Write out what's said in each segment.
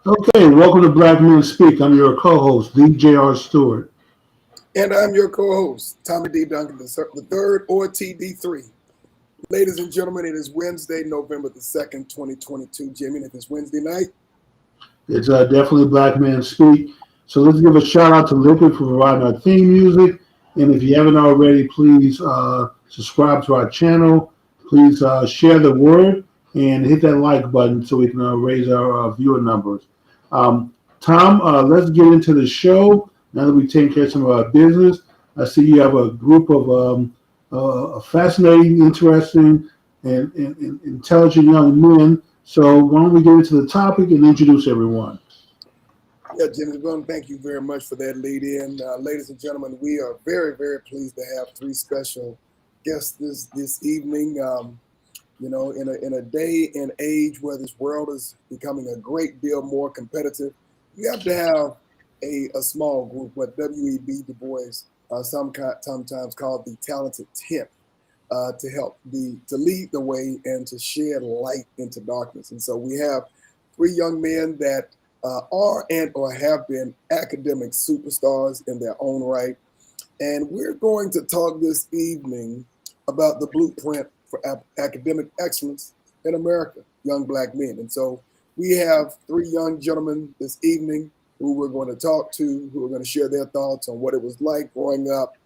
Okay, welcome to Black Men Speak. I'm your co-host, D.J.R. Stewart. And I'm your co-host, Tommy D. Duncan, the third, or TD3. Ladies and gentlemen, it is Wednesday, November the 2nd, 2022. Jimmy, if it's Wednesday night. It's definitely Black Men Speak. So let's give a shout out to Liquid for providing our theme music. And if you haven't already, please subscribe to our channel. Please share the word and hit that like button so we can raise our viewer numbers. Um, Tom, let's get into the show. Now that we've taken care of some of our business, I see you have a group of fascinating, interesting, and intelligent young men. So why don't we get into the topic and introduce everyone? Yeah, Jimmy, well, thank you very much for that lead in. Ladies and gentlemen, we are very, very pleased to have three special guests this evening. In a day and age where this world is becoming a great deal more competitive, you have to have a small group, what W.E.B. Du Bois sometimes called the talented 10th, to help to lead the way and to shed light into darkness. And so we have three young men that are and or have been academic superstars in their own right. And we're going to talk this evening about the blueprint for academic excellence in America, young Black men. And so we have three young gentlemen this evening who we're going to talk to, who are going to share their thoughts on what it was like growing up,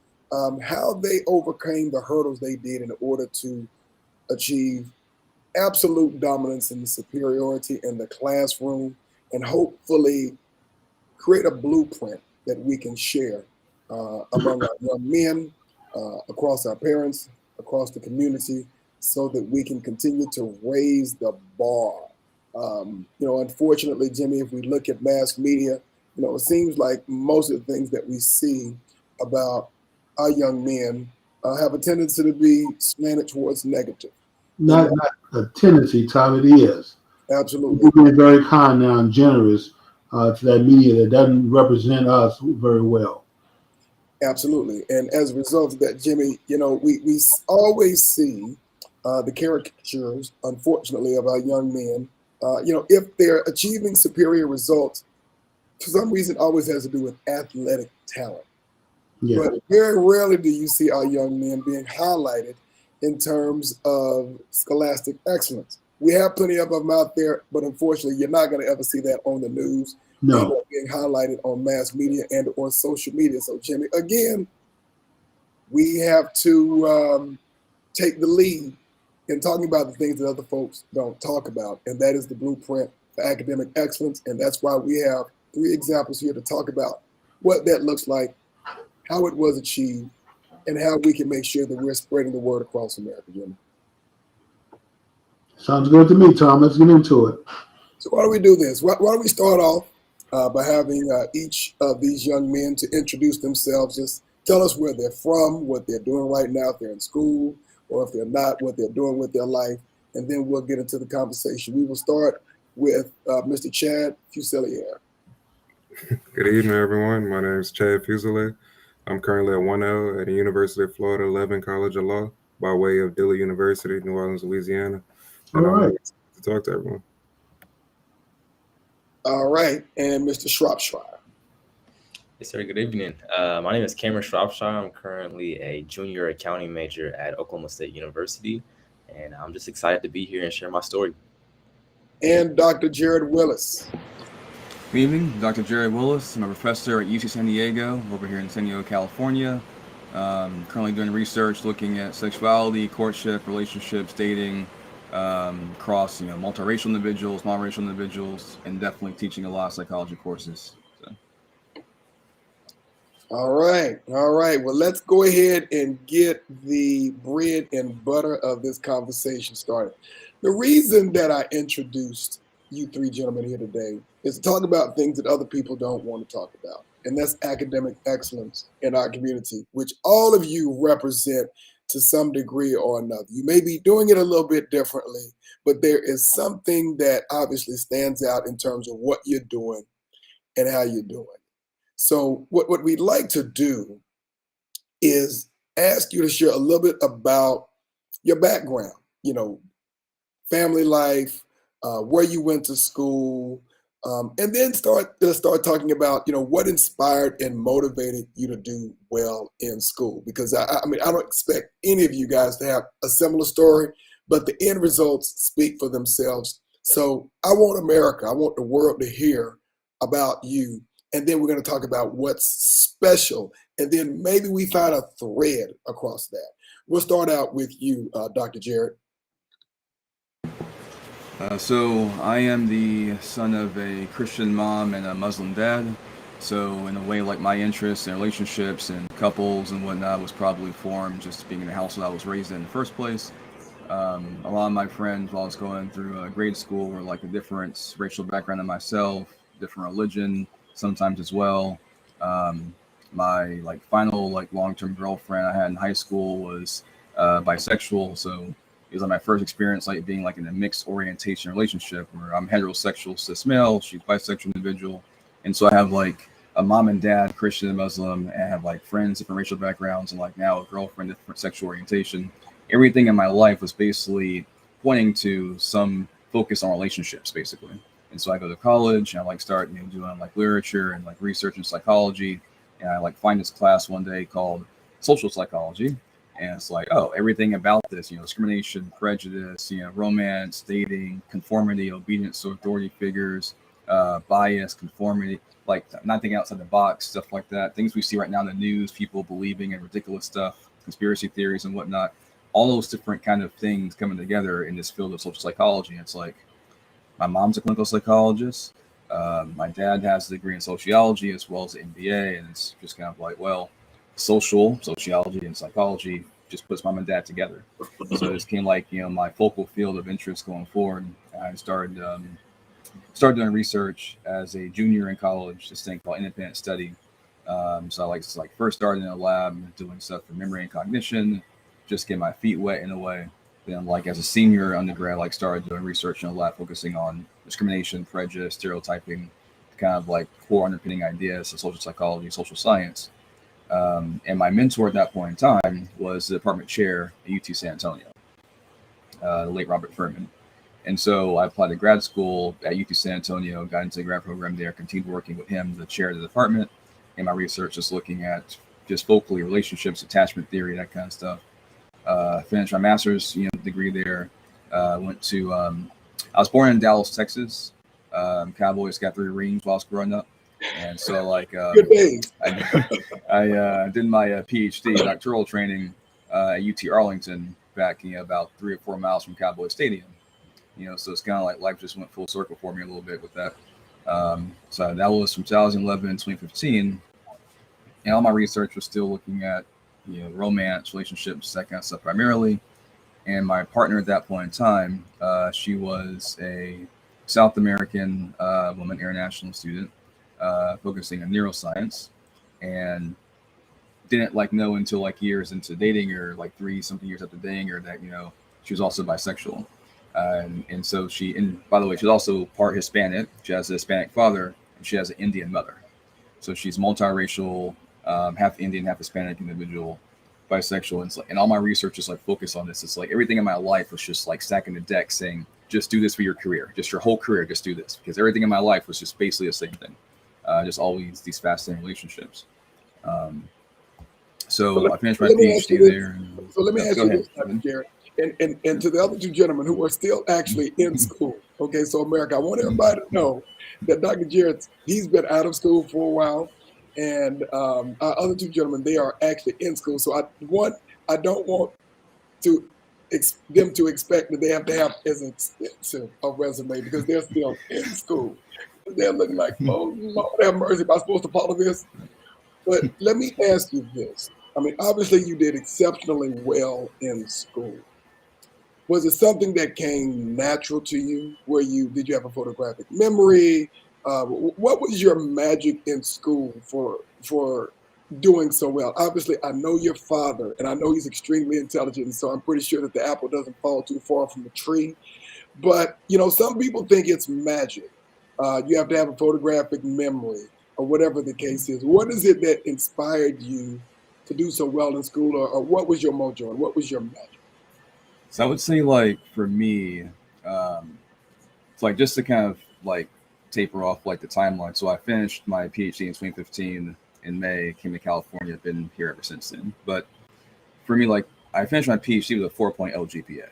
how they overcame the hurdles they did in order to achieve absolute dominance and superiority in the classroom, and hopefully create a blueprint that we can share among our young men, across our parents, across the community, so that we can continue to raise the bar. Unfortunately, Jimmy, if we look at mass media, it seems like most of the things that we see about our young men have a tendency to be slanted towards negative. Not a tendency, Tom. It is. Absolutely. We're being very kind now and generous to that media that doesn't represent us very well. Absolutely. And as a result of that, Jimmy, we always see the caricatures, unfortunately, of our young men. If they're achieving superior results, for some reason, always has to do with athletic talent. Yeah. But very rarely do you see our young men being highlighted in terms of scholastic excellence. We have plenty of them out there, but unfortunately, you're not going to ever see that on the news. No. And being highlighted on mass media and or social media. So, Jimmy, again, we have to take the lead in talking about the things that other folks don't talk about, and that is the blueprint for academic excellence. And that's why we have three examples here to talk about what that looks like, how it was achieved, and how we can make sure that we're spreading the word across America, Jimmy. Sounds good to me, Tom. Let's get into it. So why don't we do this? Why don't we start off by having each of these young men to introduce themselves, just tell us where they're from, what they're doing right now, if they're in school, or if they're not, what they're doing with their life, and then we'll get into the conversation. We will start with Mr. Chad Fuselier. Good evening, everyone. My name is Chad Fuselier. I'm currently at 1L at the University of Florida 11 College of Law by way of Dillard University, New Orleans, Louisiana. All And I'm right. here to talk to everyone. All right, and Mr. Shropshire. Yes, sir. Good evening. My name is Cameron Shropshire. I'm currently a junior accounting major at Oklahoma State University, and I'm just excited to be here and share my story. And Dr. Jarryd Willis. Good evening, Dr. Jarryd Willis. I'm a professor at UC San Diego, over here in San Diego, California. Currently doing research looking at sexuality, courtship, relationships, dating, across multiracial individuals, non-racial individuals, and definitely teaching a lot of psychology courses. So. All right. Well, let's go ahead and get the bread and butter of this conversation started. The reason that I introduced you three gentlemen here today is to talk about things that other people don't want to talk about, and that's academic excellence in our community, which all of you represent to some degree or another. You may be doing it a little bit differently, but there is something that obviously stands out in terms of what you're doing and how you're doing. So what we'd like to do is ask you to share a little bit about your background, family life, where you went to school, And then start talking about, what inspired and motivated you to do well in school. Because I mean, I don't expect any of you guys to have a similar story, but the end results speak for themselves. So I want America, I want the world to hear about you. And then we're going to talk about what's special. And then maybe we find a thread across that. We'll start out with you, Dr. Jarryd. So I am the son of a Christian mom and a Muslim dad. So in a way, like my interests and relationships and couples and whatnot was probably formed just being in the household I was raised in the first place. A lot of my friends while I was going through grade school were like a different racial background than myself, different religion sometimes as well. My like final like long-term girlfriend I had in high school was bisexual. So it was like my first experience like being like in a mixed orientation relationship where I'm heterosexual cis male, she's bisexual individual. And so I have like a mom and dad, Christian and Muslim, and I have like friends, different racial backgrounds, and like now a girlfriend, different sexual orientation. Everything in my life was basically pointing to some focus on relationships, basically. And so I go to college and I like start doing like literature and like research in psychology. And I like find this class one day called social psychology. And it's like, oh, everything about this, discrimination, prejudice, romance, dating, conformity, obedience to authority figures, bias, conformity, like not thinking outside the box, stuff like that. Things we see right now in the news, people believing in ridiculous stuff, conspiracy theories and whatnot. All those different kind of things coming together in this field of social psychology. It's like, my mom's a clinical psychologist. My dad has a degree in sociology as well as an MBA. And it's just kind of like, well, sociology and psychology just puts mom and dad together. So this became like, my focal field of interest going forward. I started doing research as a junior in college, this thing called independent study. So I first started in a lab doing stuff for memory and cognition, just get my feet wet in a way. Then like as a senior undergrad, started doing research in a lab focusing on discrimination, prejudice, stereotyping, kind of like core underpinning ideas of social psychology, social science. And my mentor at that point in time was the department chair at UT San Antonio, the late Robert Furman. And so I applied to grad school at UT San Antonio, got into the grad program there, continued working with him, the chair of the department. And my research is looking at just focally relationships, attachment theory, that kind of stuff. Finished my master's degree there. I was born in Dallas, Texas. Cowboys got 3 rings while I was growing up. And so Good days. I did my PhD doctoral training at UT Arlington back about 3 or 4 miles from Cowboy Stadium. So it's kind of like life just went full circle for me a little bit with that. So that was from 2011 to 2015. And all my research was still looking at romance, relationships, that kind of stuff primarily. And my partner at that point in time, she was a South American woman, international student, focusing on neuroscience, and didn't know until years into dating her, 3-something years after dating her, that she was also bisexual. And so by the way, she's also part Hispanic. She has a Hispanic father, and she has an Indian mother. So she's multiracial, half Indian, half Hispanic individual, bisexual. And all my research is focused on this. It's everything in my life was just stacking the deck saying, just do this for your career, just your whole career, just do this. Because everything in my life was just basically the same thing. Just always these fascinating relationships. So I finished my PhD there. So let me ask you this, Jarryd. And to the other 2 gentlemen who are still actually in school. Okay, so America, I want everybody to know that Dr. Jarryd, he's been out of school for a while. And our other 2 gentlemen, they are actually in school. So I don't want them to expect that they have to have as extensive a resume because they're still in school. They're looking like, oh, Lord have mercy, am I supposed to follow this? But let me ask you this. I mean, obviously you did exceptionally well in school. Was it something that came natural to you? Did you have a photographic memory? What was your magic in school for doing so well? Obviously, I know your father, and I know he's extremely intelligent, so I'm pretty sure that the apple doesn't fall too far from the tree. But, some people think it's magic. You have to have a photographic memory or whatever the case is. What is it that inspired you to do so well in school, or what was your mojo and what was your magic? So I would say for me, it's just to kind of taper off like the timeline. So I finished my PhD in 2015 in May, came to California, been here ever since then. But for me, like I finished my PhD with a 4.0 GPA.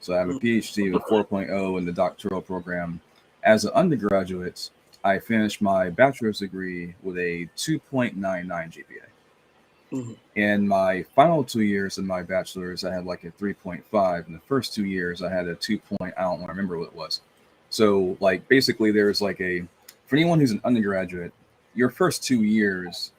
So I have a PhD with 4.0 in the doctoral program. As an undergraduate, I finished my bachelor's degree with a 2.99 GPA. Mm-hmm. In my final 2 years of my bachelor's, I had like a 3.5. In the first 2 years, I had a 2. I don't want to remember what it was. So like basically there's like for anyone who's an undergraduate, your first 2 years,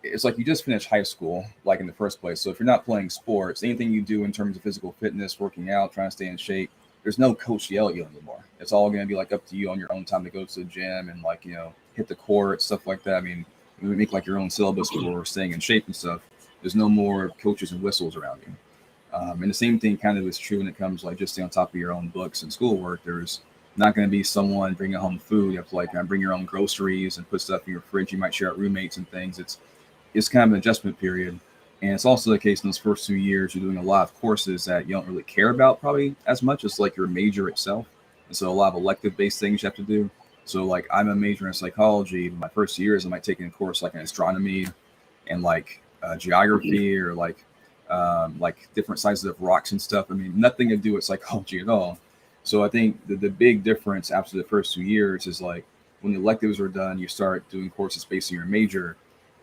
it's like you just finished high school, like in the first place. So if you're not playing sports, anything you do in terms of physical fitness, working out, trying to stay in shape, there's no coach to yell at you anymore. It's all going to be like up to you on your own time to go to the gym and like, hit the court, stuff like that. I mean, we make like your own syllabus for staying in shape and stuff. There's no more coaches and whistles around you. And the same thing kind of is true when it comes like just stay on top of your own books and schoolwork. There's not going to be someone bringing home food. You have to like bring your own groceries and put stuff in your fridge. You might share out roommates and things. It's kind of an adjustment period. And it's also the case in those first 2 years, you're doing a lot of courses that you don't really care about probably as much as like your major itself. And so a lot of elective based things you have to do. So like I'm a major in psychology. My first 2 years, I might take a course like in astronomy and like geography or like different sizes of rocks and stuff. I mean, nothing to do with psychology at all. So I think the big difference after the first 2 years is like when the electives are done, you start doing courses based on your major.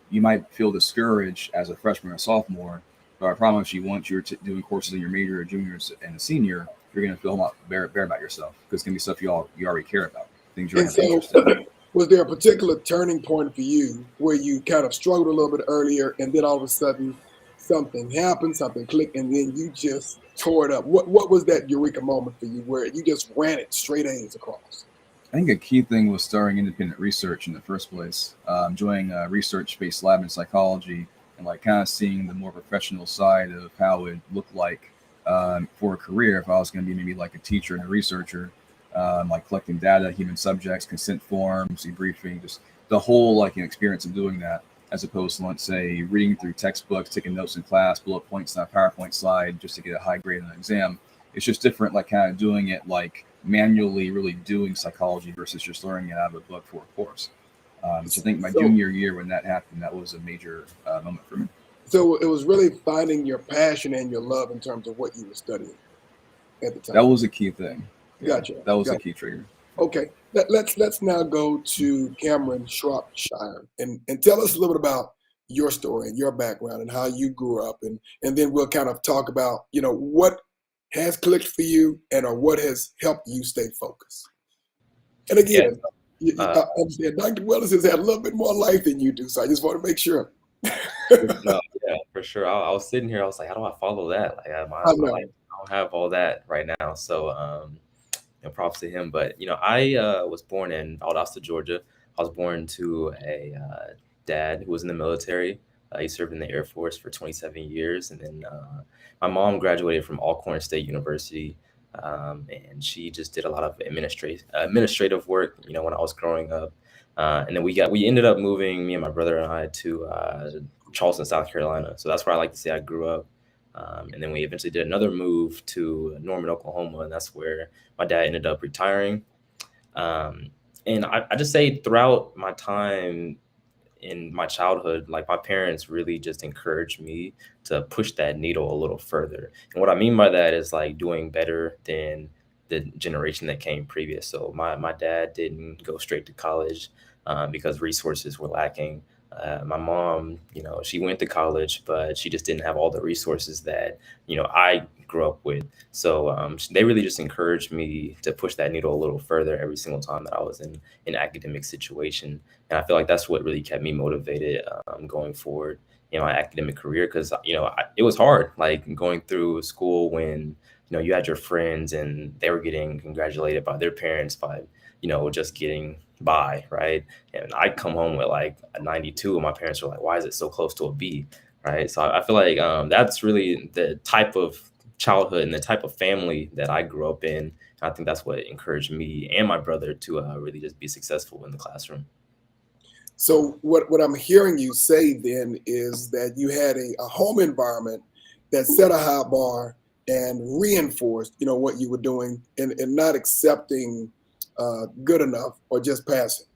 You might feel discouraged as a freshman or sophomore, but I promise you, once you're doing courses in your major or juniors and a senior, you're going to feel a lot better about yourself because it's going to be stuff you already care about, things you're interested in. Was there a particular turning point for you where you kind of struggled a little bit earlier and then all of a sudden something happened, something clicked, and then you just tore it up? What was that eureka moment for you where you just ran it straight A's across? I think a key thing was starting independent research in the first place, joining a research-based lab in psychology and like kind of seeing the more professional side of how it would look like for a career if I was going to be maybe like a teacher and a researcher, like collecting data, human subjects, consent forms, debriefing, just the whole like experience of doing that, as opposed to, let's say, reading through textbooks, taking notes in class, bullet points on a PowerPoint slide just to get a high grade on an exam. It's just different, like kind of doing it like manually really doing psychology versus just learning it out of a book for a course. So I think my junior year when that happened, that was a major moment for me. So it was really finding your passion and your love in terms of what you were studying at the time. That was a key thing. Gotcha. That was a key trigger. Okay, let's now go to Cameron Shropshire and tell us a little bit about your story and your background and how you grew up, and then we'll kind of talk about what has clicked for you and or what has helped you stay focused. And again, I understand Dr. Willis has had a little bit more life than you do, so I just want to make sure. No, yeah, for sure. I was sitting here, I was like, how do I follow that? Like, I don't have all that right now. So, props to him. But, I was born in Valdosta, Georgia. I was born to a dad who was in the military. He served in the Air Force for 27 years. And then my mom graduated from Alcorn State University. And she just did a lot of administrative work, when I was growing up. And then we ended up moving, me and my brother and I, to Charleston, South Carolina. So that's where I like to say I grew up. And then we eventually did another move to Norman, Oklahoma, and that's where my dad ended up retiring. And I just say throughout my time in my childhood, like my parents really just encouraged me to push that needle a little further. And what I mean by that is like doing better than the generation that came previous. So my dad didn't go straight to college because resources were lacking. My mom, she went to college, but she just didn't have all the resources that, I grew up with. So they really just encouraged me to push that needle a little further every single time that I was in an academic situation. And I feel like that's what really kept me motivated going forward in my academic career. Because, it was hard, like going through school when, you had your friends and they were getting congratulated by their parents by, just getting by, right? And I'd come home with like a 92 and my parents were like, why is it so close to a B, right? So I feel like that's really the type of childhood and the type of family that I grew up in. I think that's what encouraged me and my brother to really just be successful in the classroom. So what I'm hearing you say then is that you had a home environment that set a high bar and reinforced, what you were doing and not accepting good enough or just passing,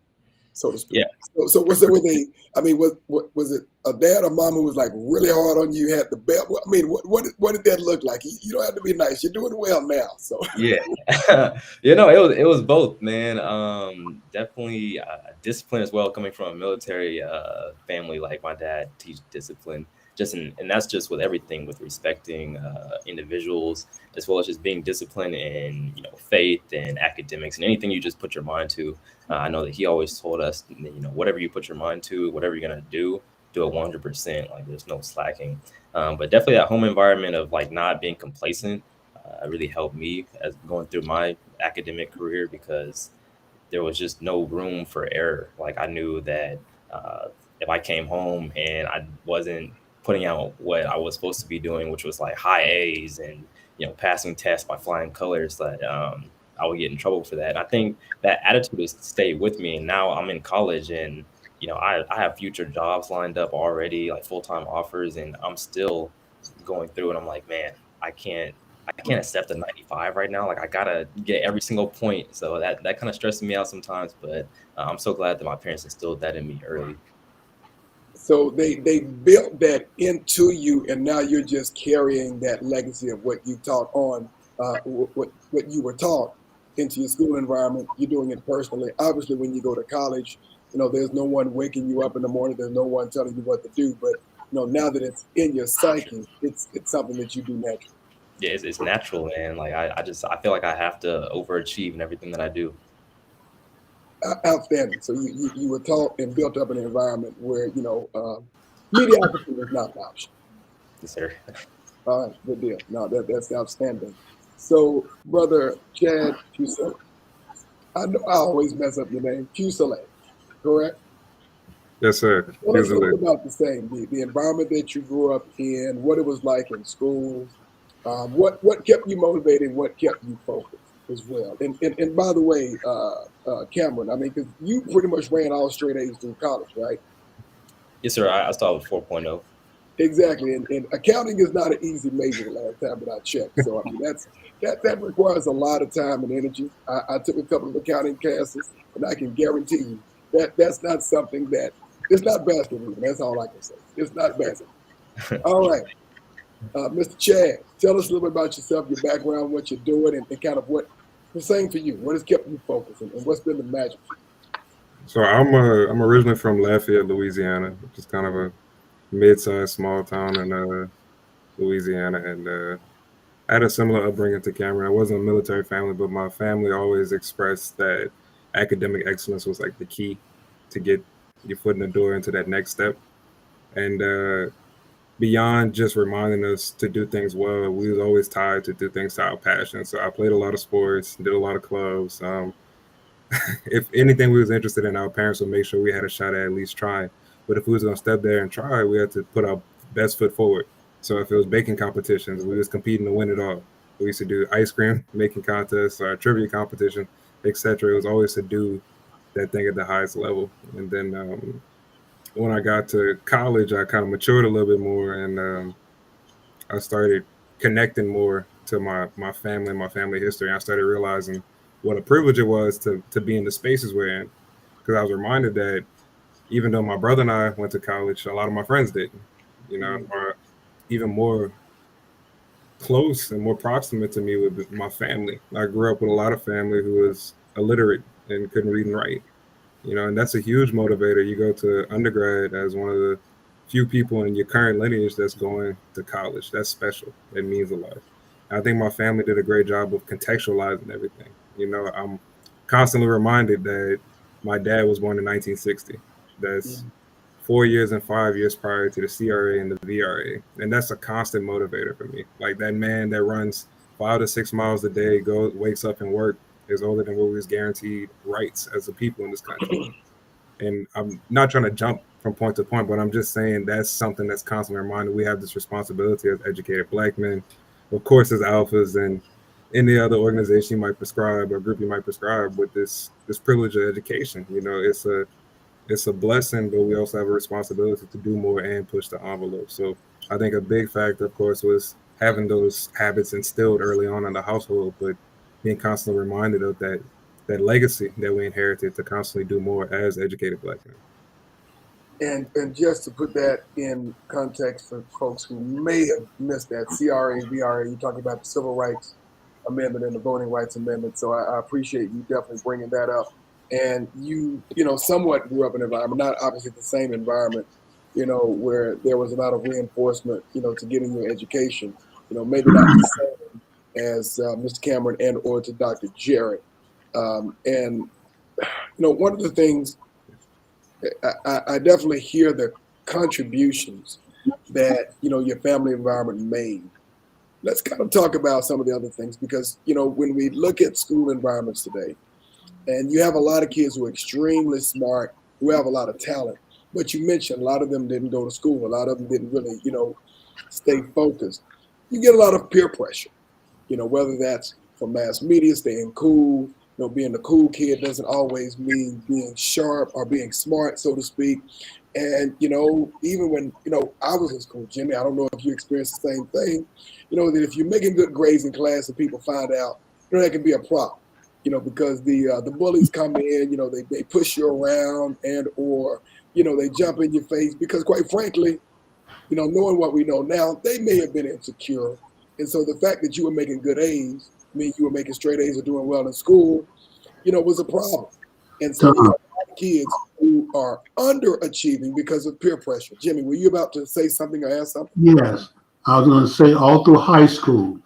so to speak? Yeah. So were they? I mean, was it a dad or mom who was like really hard on you? Had the belt? I mean, what did that look like? You don't have to be nice. You're doing well now. So Yeah. It was both, man. Definitely discipline as well, coming from a military family. Like my dad teach discipline, and that's just with everything, with respecting individuals, as well as just being disciplined in faith and academics and anything you just put your mind to. I know that he always told us, whatever you put your mind to, whatever you're gonna do it 100%. Like there's no slacking. But definitely that home environment of like not being complacent really helped me as going through my academic career, because there was just no room for error. Like I knew that if I came home and I wasn't putting out what I was supposed to be doing, which was like high A's and passing tests by flying colors, that I would get in trouble for that. And I think that attitude has stayed with me. And now I'm in college, and I have future jobs lined up already, like full-time offers, and I'm still going through, and I'm like, man, I can't accept a 95 right now. Like I gotta get every single point. So that kind of stresses me out sometimes. But I'm so glad that my parents instilled that in me early. So they built that into you, and now you're just carrying that legacy of what you taught on, what you were taught into your school environment. You're doing it personally. Obviously, when you go to college, there's no one waking you up in the morning. There's no one telling you what to do. But now that it's in your psyche, it's something that you do naturally. Yeah, it's natural, man. Like I feel like I have to overachieve in everything that I do. Outstanding. So you were taught and built up in an environment where mediocrity was not an option. Yes, sir. All right, good deal. No, that's outstanding. So, brother Chad Fuselier, I know I always mess up your name, Fuselier, correct? Yes, sir. Tell us a little about the same, the environment that you grew up in, what it was like in school, what kept you motivated, what kept you focused as well. And by the way, Cameron, I mean, because you pretty much ran all straight A's through college, right? Yes, sir. I started with 4.0. Exactly, and accounting is not an easy major the last time that I checked. So I mean, that requires a lot of time and energy. I took a couple of accounting classes, and I can guarantee you that's not something that it's not basketball. That's all I can say. It's not basketball. All right, Mr. Chad, tell us a little bit about yourself, your background, what you're doing, and kind of what the same for you. What has kept you focused, and what's been the magic? So I'm originally from Lafayette, Louisiana, which is kind of a mid-sized small town in Louisiana, and I had a similar upbringing to Cameron. I wasn't a military family, but my family always expressed that academic excellence was like the key to get your foot in the door into that next step. And beyond just reminding us to do things well, we was always tied to do things to our passion. So I played a lot of sports, did a lot of clubs. If anything we was interested in, our parents would make sure we had a shot at least trying. But if we was gonna step there and try, we had to put our best foot forward. So if it was baking competitions, we was competing to win it all. We used to do ice cream making contests, our trivia competition, etc. It was always to do that thing at the highest level. And then when I got to college, I kind of matured a little bit more, and I started connecting more to my family and my family history. I started realizing what a privilege it was to be in the spaces we're in, because I was reminded that even though my brother and I went to college, a lot of my friends didn't, or even more close and more proximate to me with my family. I grew up with a lot of family who was illiterate and couldn't read and write, and that's a huge motivator. You go to undergrad as one of the few people in your current lineage that's going to college. That's special. It means a lot. I think my family did a great job of contextualizing everything. I'm constantly reminded that my dad was born in 1960. That's 4 years and 5 years prior to the CRA and the VRA. And that's a constant motivator for me. Like that man that runs 5 to 6 miles a day, wakes up and work, is older than what we was guaranteed rights as a people in this country. And I'm not trying to jump from point to point, but I'm just saying that's something that's constantly reminded. We have this responsibility as educated Black men, of course, as alphas and any other organization you might prescribe or group you might prescribe, with this privilege of education. It's a blessing, but we also have a responsibility to do more and push the envelope. So I think a big factor, of course, was having those habits instilled early on in the household, but being constantly reminded of that legacy that we inherited to constantly do more as educated Black men. And just to put that in context for folks who may have missed that, CRA, VRA, you're talking about the Civil Rights Amendment and the Voting Rights Amendment. So I appreciate you definitely bringing that up. And you somewhat grew up in an environment, not obviously the same environment, where there was a lot of reinforcement, to getting your education, maybe not the same as Mr. Cameron and or to Dr. Jarryd. And one of the things I definitely hear the contributions that, your family environment made. Let's kind of talk about some of the other things because, when we look at school environments today, and you have a lot of kids who are extremely smart, who have a lot of talent, but you mentioned a lot of them didn't go to school. A lot of them didn't really, stay focused. You get a lot of peer pressure, whether that's from mass media, staying cool, being the cool kid doesn't always mean being sharp or being smart, so to speak. And, even when, I was in school, Jimmy, I don't know if you experienced the same thing, that if you're making good grades in class and people find out, that can be a problem, because the bullies come in, they push you around and or, they jump in your face because quite frankly, knowing what we know now, they may have been insecure. And so the fact that you were making good A's, you were making straight A's or doing well in school, was a problem. And so you have a lot of kids who are underachieving because of peer pressure. Jimmy, were you about to say something or ask something? Yes, I was going to say all through high school,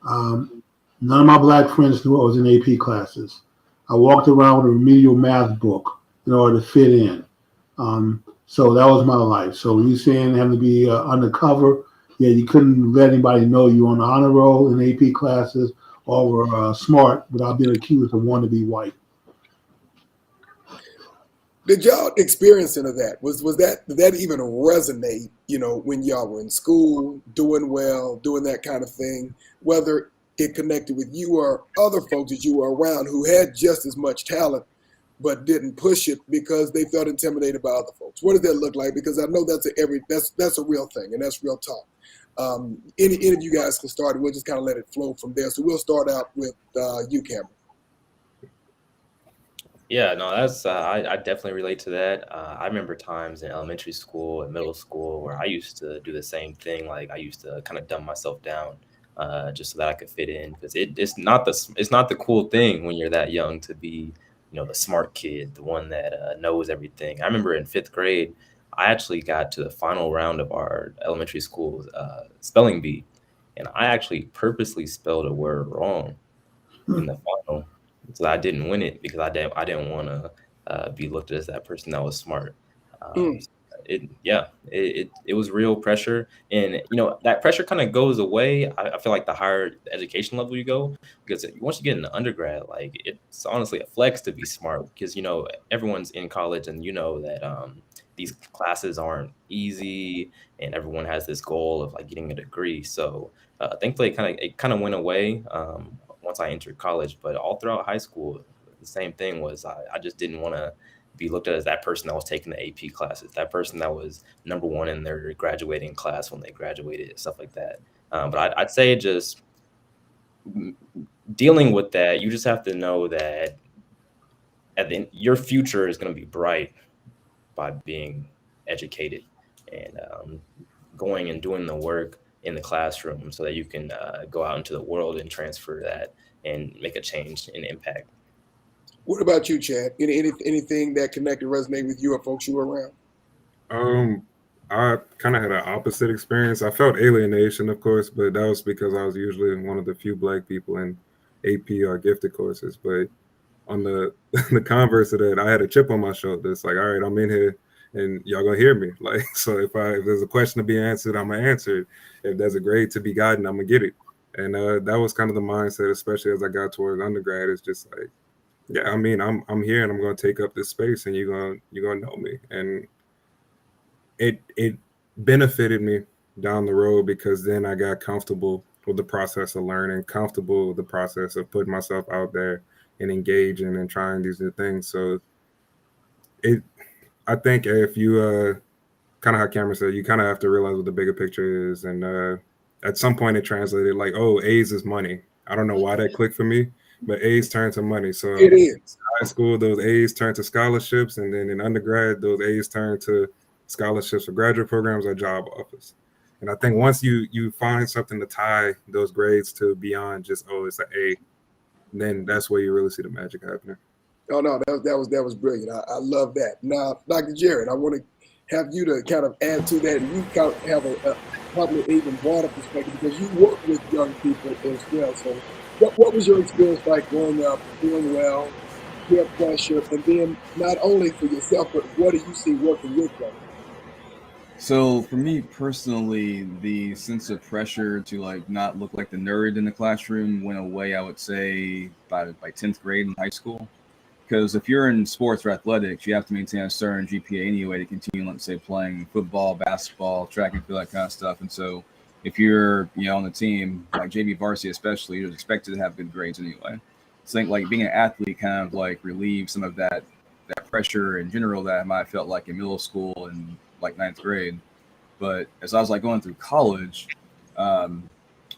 none of my Black friends knew I was in AP classes. I walked around with a remedial math book in order to fit in. So that was my life. So when you're saying having to be undercover, you couldn't let anybody know you were on the honor roll in AP classes or were smart without being accused of wanting to be white. Did y'all experience any of that? Did that even resonate, when y'all were in school, doing well, doing that kind of thing, whether it connected with you or other folks that you were around who had just as much talent but didn't push it because they felt intimidated by other folks? What did that look like? Because I know that's a real thing and that's real talk. Any of you guys can start and we'll just kind of let it flow from there. So we'll start out with you, Cameron. Yeah, no, that's I definitely relate to that. I remember times in elementary school and middle school where I used to do the same thing. Like I used to kind of dumb myself down just so that I could fit in because it's not the cool thing when you're that young to be, the smart kid, the one that knows everything. I remember in 5th grade, I actually got to the final round of our elementary school spelling bee, and I actually purposely spelled a word wrong in the final. So I didn't win it because I didn't want to be looked at as that person that was smart. It was real pressure, and that pressure kind of goes away. I feel like the higher the education level you go, because once you get into undergrad, like it's honestly a flex to be smart because everyone's in college and that these classes aren't easy, and everyone has this goal of like getting a degree. So thankfully, it kind of went away. Once I entered college, but all throughout high school, the same thing was I just didn't want to be looked at as that person that was taking the AP classes, that person that was number one in their graduating class when they graduated, stuff like that. But I'd say just dealing with that, you just have to know that at the end, your future is going to be bright by being educated and going and doing the work in the classroom so that you can go out into the world and transfer that and make a change and impact. What about you, Chad? Anything that connected, resonate with you or folks you were around? I kind of had an opposite experience. I felt alienation, of course, but that was because I was usually one of the few Black people in AP or gifted courses. But on the converse of that, I had a chip on my shoulder. It's like, all right, I'm in here and y'all gonna hear me. Like, so if there's a question to be answered, I'm gonna answer it. If there's a grade to be gotten, I'm gonna get it. And that was kind of the mindset, especially as I got towards undergrad. It's just like, yeah, I'm here and I'm gonna take up this space, and you're gonna know me. And it benefited me down the road because then I got comfortable with the process of learning, comfortable with the process of putting myself out there and engaging and trying these new things. So I think if you kind of how Cameron said, you kind of have to realize what the bigger picture is. And at some point it translated like, oh, A's is money. I don't know why that clicked for me, but A's turn to money. So It is. high school, those A's turn to scholarships, and then in undergrad, those A's turn to scholarships for graduate programs or job offers. And I think once you find something to tie those grades to beyond just, oh, it's an A, then that's where you really see the magic happening. Oh no, that was brilliant. I love that. Now, Dr. Jarryd, I want to have you to kind of add to that, and you kind of have a probably even broader perspective because you work with young people as well. So, what was your experience like growing up, doing well, peer pressure, and then not only for yourself, but what do you see working with them? So for me personally, the sense of pressure to like not look like the nerd in the classroom went away, I would say, by 10th grade in high school. Because if you're in sports or athletics, you have to maintain a certain GPA anyway to continue, let's say, playing football, basketball, track and field, that kind of stuff. And so if you're, on the team, like JV varsity especially, you're expected to have good grades anyway. So I think like being an athlete kind of like relieves some of that pressure in general that I might have felt like in middle school and like 9th grade. But as I was like going through college, one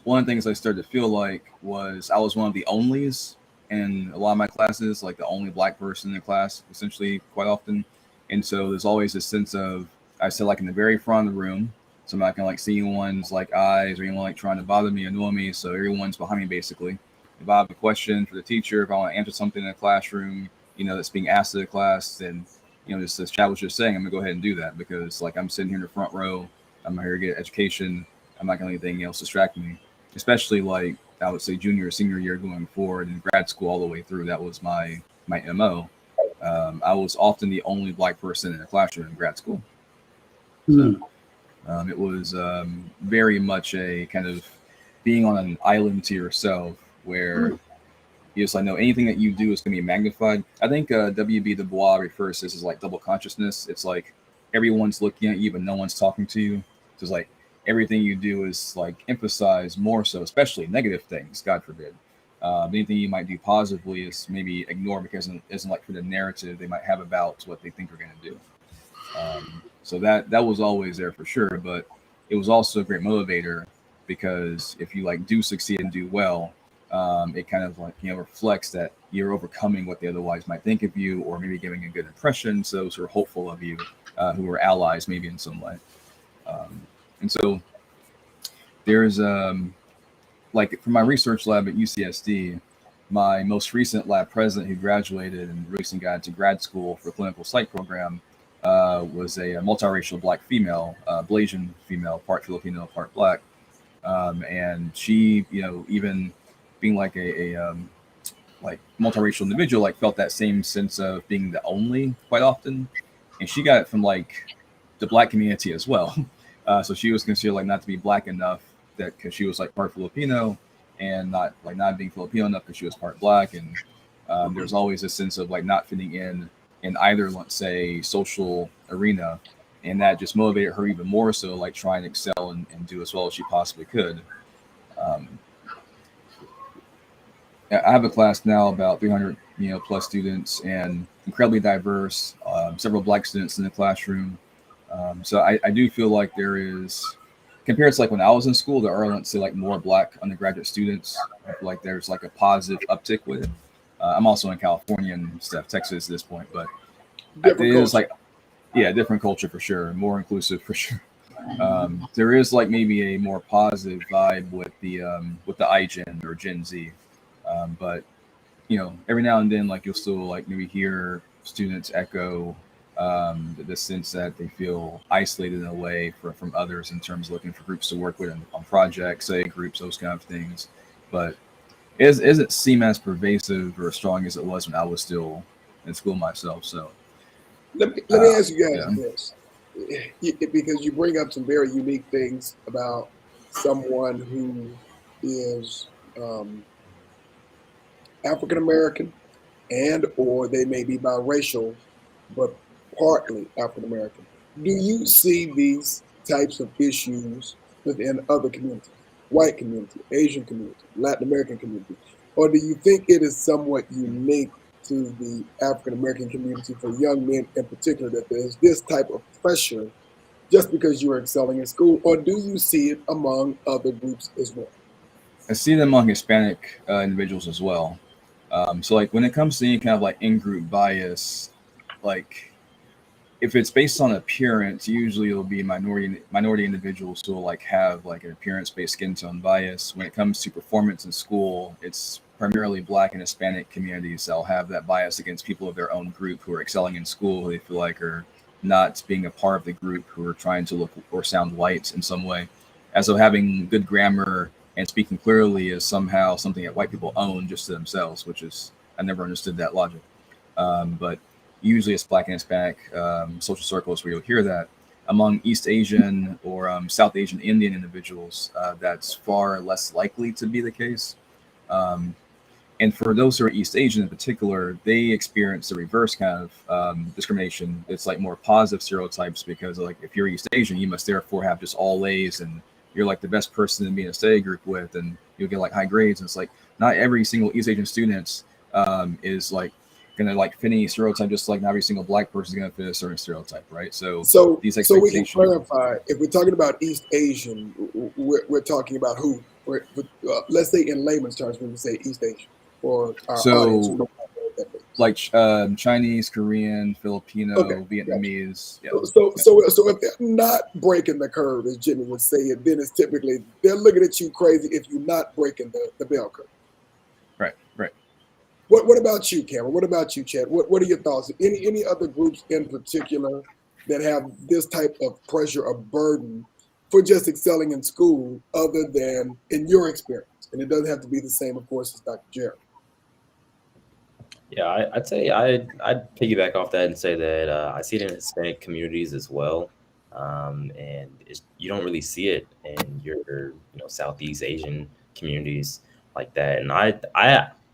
of the things I started to feel like was I was one of the onlys in a lot of my classes, like the only black person in the class, essentially, quite often. And so there's always this sense of, I sit like in the very front of the room, so I'm not gonna like see anyone's like eyes or anyone like trying to bother me, annoy me. So everyone's behind me basically. If I have a question for the teacher, if I want to answer something in the classroom, that's being asked of the class, then just as Chad was just saying, I'm gonna go ahead and do that because like I'm sitting here in the front row, I'm here to get education. I'm not gonna let anything else distract me, especially like I would say junior or senior year going forward in grad school all the way through. That was my MO. I was often the only black person in the classroom in grad school. So, it was very much a kind of being on an island to yourself where you just like know anything that you do is going to be magnified. I think W.B. Du Bois refers to this as like double consciousness. It's like everyone's looking at you, but no one's talking to you. So it's like everything you do is like emphasized more so, especially negative things, God forbid. Anything you might do positively is maybe ignored because it isn't like for the narrative they might have about what they think they're going to do. So that was always there for sure, but it was also a great motivator because if you like do succeed and do well, it kind of like reflects that you're overcoming what they otherwise might think of you, or maybe giving a good impression. So those who are hopeful of you, who are allies maybe in some way. And so there's like for my research lab at UCSD, my most recent lab president who graduated and recently got into grad school for a clinical psych program was a multiracial black female, Blasian female, part Filipino, part black. And she, even being like a like multiracial individual, like felt that same sense of being the only quite often. And she got it from like the black community as well. So she was considered like not to be black enough that because she was like part Filipino and not being Filipino enough because she was part black. And there's always a sense of like not fitting in either, let's say, social arena. And that just motivated her even more so, like try and excel and do as well as she possibly could. I have a class now about 300 plus students and incredibly diverse, several black students in the classroom. So I do feel like there is, compared to like when I was in school, there are, let's say, like more black undergraduate students. I feel like there's like a positive uptick with it. I'm also in California and stuff, Texas at this point, but it is like, yeah, different culture for sure, more inclusive for sure. There is like maybe a more positive vibe with the iGen or Gen Z, but every now and then, like you'll still like maybe hear students echo the sense that they feel isolated in a way from others in terms of looking for groups to work with on projects, say groups, those kind of things. But it doesn't seem as pervasive or strong as it was when I was still in school myself. So let me ask you guys this, because you bring up some very unique things about someone who is African American and or they may be biracial, but partly African American. Do you see these types of issues within other communities, white community, Asian community, Latin American community, or do you think it is somewhat unique to the African American community for young men in particular that there's this type of pressure just because you're excelling in school, or do you see it among other groups as well? I see it among Hispanic individuals as well. So like when it comes to any kind of like in-group bias, like if it's based on appearance, usually it'll be minority individuals who will like have like an appearance-based skin tone bias. When it comes to performance in school, it's primarily Black and Hispanic communities that'll have that bias against people of their own group who are excelling in school, who they feel like are not being a part of the group, who are trying to look or sound white in some way. As though having good grammar and speaking clearly is somehow something that white people own just to themselves, which is, I never understood that logic. But usually it's Black and Hispanic social circles where you'll hear that. Among East Asian or South Asian Indian individuals, that's far less likely to be the case. And for those who are East Asian in particular, they experience the reverse kind of discrimination. It's like more positive stereotypes because like if you're East Asian, you must therefore have just all A's and you're like the best person to be in a study group with, and you'll get like high grades. And it's like not every single East Asian student is like gonna like fit any stereotype, just like not every single Black person is gonna fit a certain stereotype, right? So these so we can clarify, if we're talking about East Asian, we're talking about who? Let's say in layman's terms, when we say East Asian, or our audience who don't know what that means. Like Chinese, Korean, Filipino, Vietnamese. Gotcha. So if they're not breaking the curve, as Jimmy would say it, then it's typically they're looking at you crazy if you're not breaking the bell curve. Right. What about you, Cameron? What about you, Chad? What are your thoughts? Any other groups in particular that have this type of pressure or burden for just excelling in school, other than in your experience? And it doesn't have to be the same, of course, as Dr. Jarryd. Yeah, I'd say I'd piggyback off that and say that I see it in Hispanic communities as well, and you don't really see it in your Southeast Asian communities like that. And I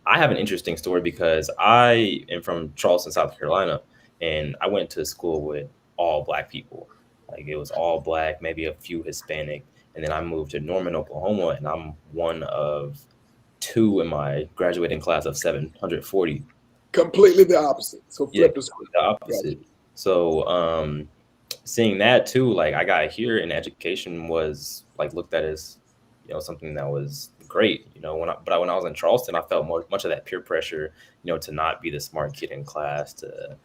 have an interesting story because I am from Charleston, South Carolina, and I went to school with all Black people. Like it was all Black, maybe a few Hispanic, and then I moved to Norman, Oklahoma, and I'm one of two in my graduating class of 740. Completely the opposite. So flip the opposite. Right. So seeing that too, like I got here and education was like looked at as something that was great. When I was in Charleston, I felt much of that peer pressure, to not be the smart kid in class, to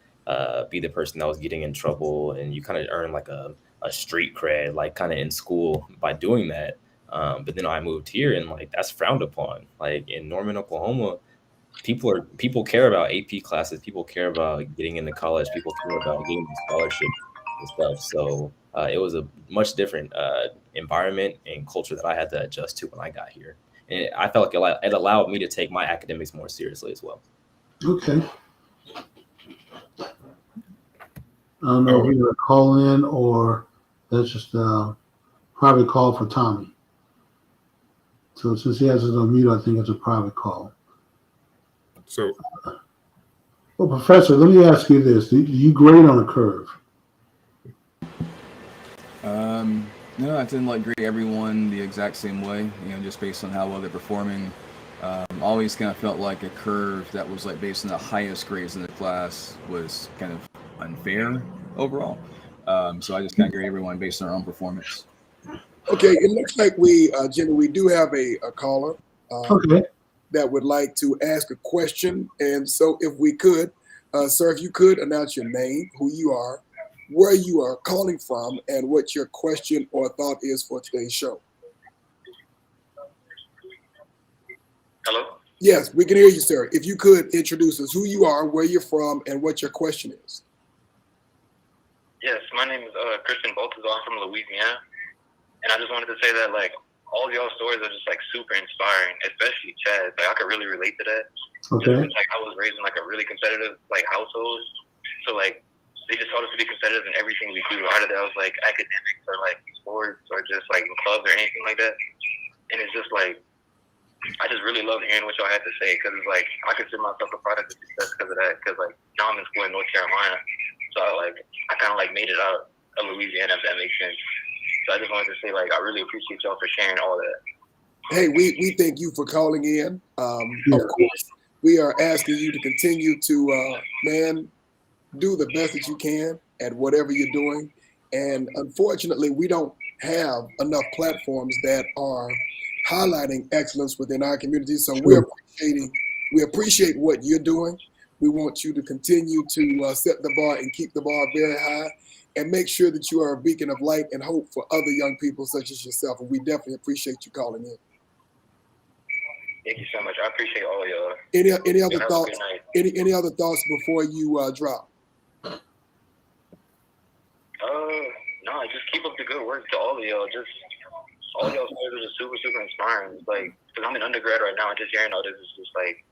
be the person that was getting in trouble, and you kind of earn like a street cred, like kind of in school by doing that. But then I moved here and like that's frowned upon. Like in Norman, Oklahoma, people care about AP classes. People care about getting into college. People care about getting scholarships and stuff. So it was a much different environment and culture that I had to adjust to when I got here. And I felt like it allowed me to take my academics more seriously as well. Okay. I don't know if we're going to call in or that's just a private call for Tommy. So since he has his own mute, I think it's a private call. So, well, Professor, let me ask you this. Do you grade on a curve? No, I didn't like grade everyone the exact same way, just based on how well they're performing. Always kind of felt like a curve that was like based on the highest grades in the class was kind of unfair overall. So I just kind of grade everyone based on their own performance. Okay, it looks like Jimmy, we do have a caller that would like to ask a question. And so if we could, sir, if you could announce your name, who you are, where you are calling from, and what your question or thought is for today's show. Hello? Yes, we can hear you, sir. If you could introduce us, who you are, where you're from, and what your question is. Yes, my name is Christian Baltazar. I'm from Louisiana. And I just wanted to say that, like, all of y'all stories are just, like, super inspiring, especially Chad. Like, I could really relate to that. Okay. Just, like, I was raised in, like, a really competitive, like, household. So, like, they just taught us to be competitive in everything we do. Either that was, like, academics or, like, sports or just, like, in clubs or anything like that. And it's just, like, I just really love hearing what y'all had to say because it's, like, I consider myself a product of success because of that. Because, like, now I'm in school in North Carolina. So, I kind of, like, made it out of Louisiana, if that makes sense. So I just wanted to say, like, I really appreciate y'all for sharing all that. Hey, we thank you for calling in. Of course, we are asking you to continue to, do the best that you can at whatever you're doing. And unfortunately, we don't have enough platforms that are highlighting excellence within our community. So we're appreciating We appreciate what you're doing. We want you to continue to set the bar and keep the bar very high, and make sure that you are a beacon of light and hope for other young people such as yourself. And we definitely appreciate you calling in. Thank you so much. I appreciate all of y'all. Any other Have thoughts? a good night. Any other thoughts before you drop? No, just keep up the good work to all of y'all. Just all y'all stories are super, super inspiring. Like, because I'm an undergrad right now, and just hearing all this is just like,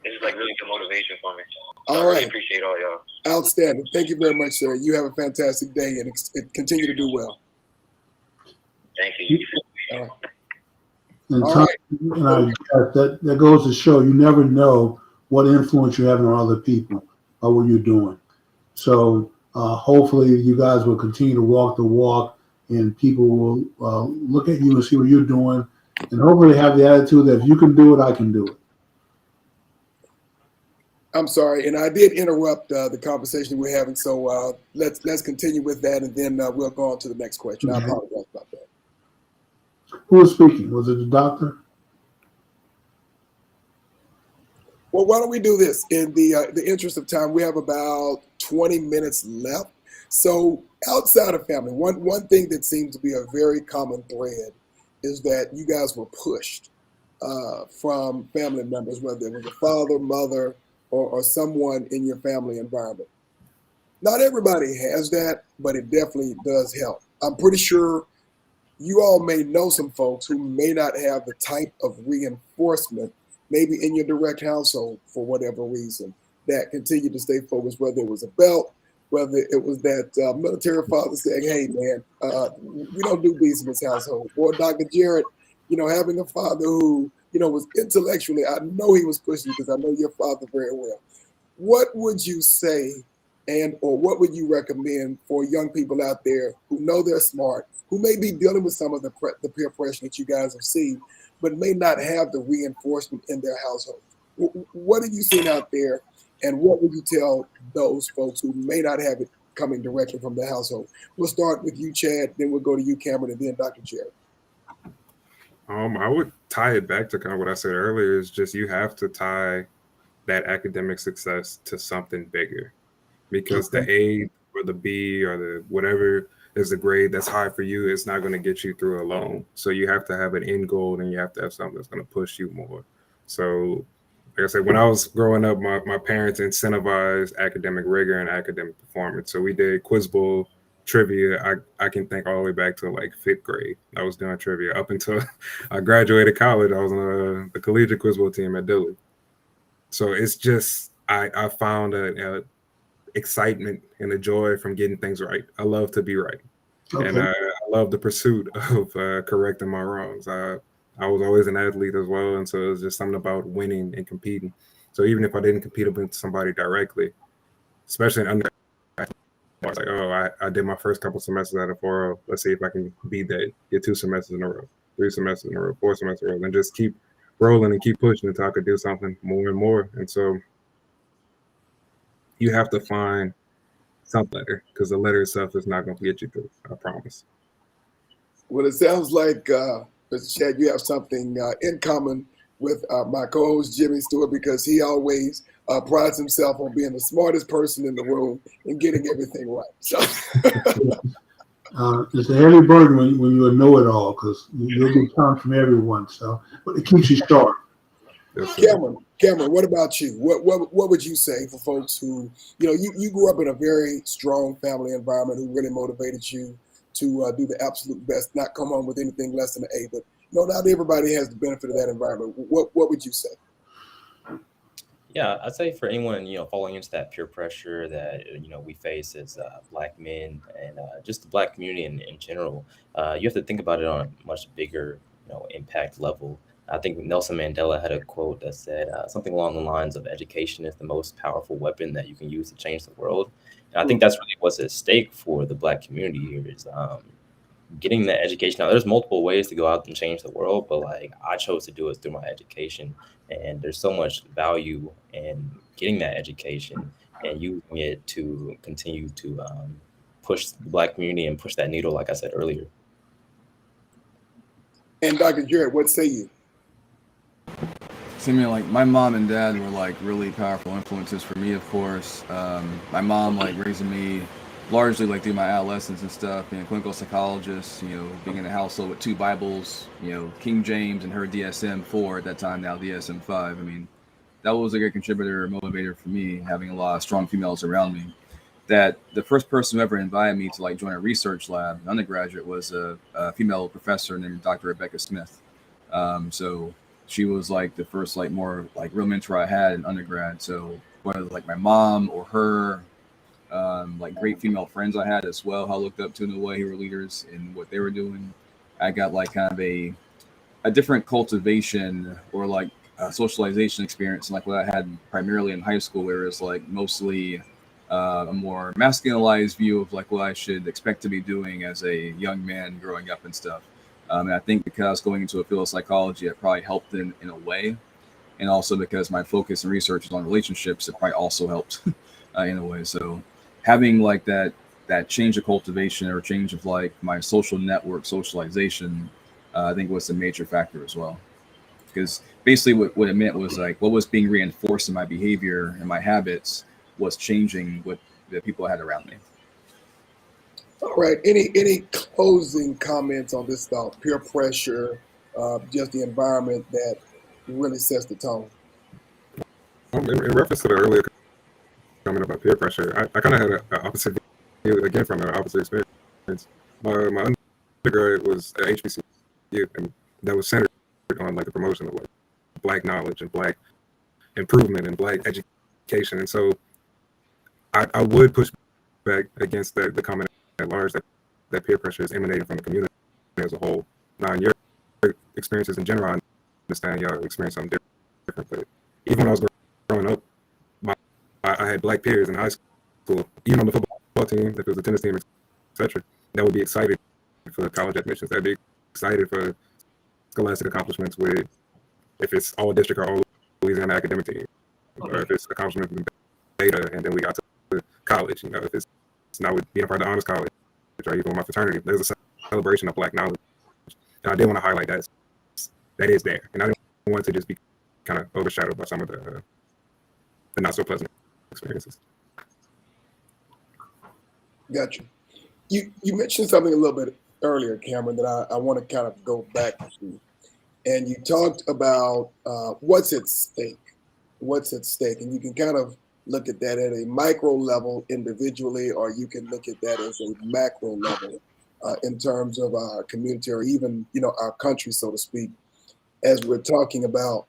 it's just like really good motivation for me. So All I right. really appreciate all y'all. Outstanding. Thank you very much, sir. You have a fantastic day and continue to do well. Thank you. All right. And All Tom, right. that goes to show you never know what influence you're having on other people or what you're doing. So hopefully you guys will continue to walk the walk, and people will look at you and see what you're doing, and hopefully have the attitude that if you can do it, I can do it. I'm sorry, and I did interrupt the conversation we're having. So let's continue with that, and then we'll go on to the next question. I apologize about that. Who was speaking? Was it the doctor? Well, why don't we do this? In the interest of time, we have about 20 minutes left. So outside of family, one thing that seems to be a very common thread is that you guys were pushed from family members, whether it was a father, mother, or someone in your family environment. Not everybody has that, but it definitely does help. I'm pretty sure you all may know some folks who may not have the type of reinforcement, maybe in your direct household for whatever reason, that continue to stay focused, whether it was a belt, whether it was that military father saying, hey, man, we don't do these in this household. Or Dr. Jarryd, having a father who, was intellectually, I know he was pushing you because I know your father very well. What would you say or what would you recommend for young people out there who know they're smart, who may be dealing with some of the peer pressure that you guys have seen, but may not have the reinforcement in their household? What have you seen out there, and what would you tell those folks who may not have it coming directly from the household? We'll start with you, Chad, then we'll go to you, Cameron, and then Dr. Jarryd. I would tie it back to kind of what I said earlier, is just you have to tie that academic success to something bigger, because the A or the B or the whatever is the grade that's high for you, it's not going to get you through alone. So you have to have an end goal, and you have to have something that's going to push you more. So like I said, when I was growing up, my parents incentivized academic rigor and academic performance. So we did quiz bowl trivia. I can think all the way back to like 5th grade. I was doing trivia up until I graduated college. I was on the collegiate quiz bowl team at Dillard. So it's just, I found a excitement and a joy from getting things right. I love to be right. Okay. And I love the pursuit of correcting my wrongs. I was always an athlete as well, and so it was just something about winning and competing. So even if I didn't compete against somebody directly, especially in undergrad, I was like, oh, I did my first couple semesters at a 4.0. Let's see if I can beat that. Get 2 semesters in a row, 3 semesters in a row, 4 semesters in a row, and just keep rolling and keep pushing until I could do something more and more. And so you have to find something letter, because the letter itself is not going to get you through. I promise. Well, it sounds like, Mr. Chad, you have something in common with my co-host Jimmy Stewart, because he always prides himself on being the smartest person in the room and getting everything right. So it's a heavy burden when you know it all, because you'll get time from everyone. So, but it keeps you sharp. Cameron, what about you? What would you say for folks who, you grew up in a very strong family environment who really motivated you to do the absolute best, not come home with anything less than an A, but not everybody has the benefit of that environment. What would you say? Yeah, I'd say for anyone, falling into that peer pressure that, we face as Black men and just the Black community in general, you have to think about it on a much bigger, impact level. I think Nelson Mandela had a quote that said something along the lines of education is the most powerful weapon that you can use to change the world. And I think that's really what's at stake for the Black community here is getting that education. Now, there's multiple ways to go out and change the world, but I chose to do it through my education. And there's so much value in getting that education and using it to continue to push the Black community and push that needle, like I said earlier. And Dr. Jarryd, what say you? So I mean, like my mom and dad were like really powerful influences for me, of course. My mom like raising me largely like through my adolescence and stuff, being a clinical psychologist, being in a household with two Bibles, King James and her DSM-4 at that time, now DSM-5. I mean, that was a great contributor, motivator for me, having a lot of strong females around me. That the first person who ever invited me to like join a research lab, an undergraduate, was a female professor named Dr. Rebecca Smith. So she was like the first like more like real mentor I had in undergrad. So whether like my mom or her, like great female friends I had as well, who I looked up to in a way, who were leaders in what they were doing. I got like kind of a different cultivation or like socialization experience, like what I had primarily in high school, where it's like mostly a more masculinized view of like what I should expect to be doing as a young man growing up and stuff. And I think because going into a field of psychology, it probably helped in a way. And also because my focus and research is on relationships, it probably also helped in a way. So having like that change of cultivation or change of like my social network socialization, I think was a major factor as well. Because basically what it meant was like what was being reinforced in my behavior and my habits was changing what the people I had around me. All right. Any closing comments on this thought? Peer pressure, just the environment that really sets the tone. In reference to the earlier comment about peer pressure, I kind of had an opposite view, again, from an opposite experience. My undergrad was at HBCU, and that was centered on like the promotion of like Black knowledge and Black improvement and Black education. And so I would push back against the comment at large that peer pressure is emanating from the community as a whole. Now, in your experiences in general, I understand y'all experience something different, but even when I was growing up, I had Black peers in high school, even on the football team, if it was a tennis team, etc., that would be excited for college admissions. That'd be excited for scholastic accomplishments with, if it's all district or all Louisiana academic team, or if it's accomplishments in beta, and then we got to college, if it's not with being a part of the honors college, or even with my fraternity, there's a celebration of Black knowledge. And I did want to highlight that is there. And I didn't want to just be kind of overshadowed by some of the not so pleasant experiences. Gotcha. You mentioned something a little bit earlier, Cameron, that I want to kind of go back to. And you talked about what's at stake. What's at stake. And you can kind of look at that at a micro level individually, or you can look at that as a macro level in terms of our community, or even, our country, so to speak, as we're talking about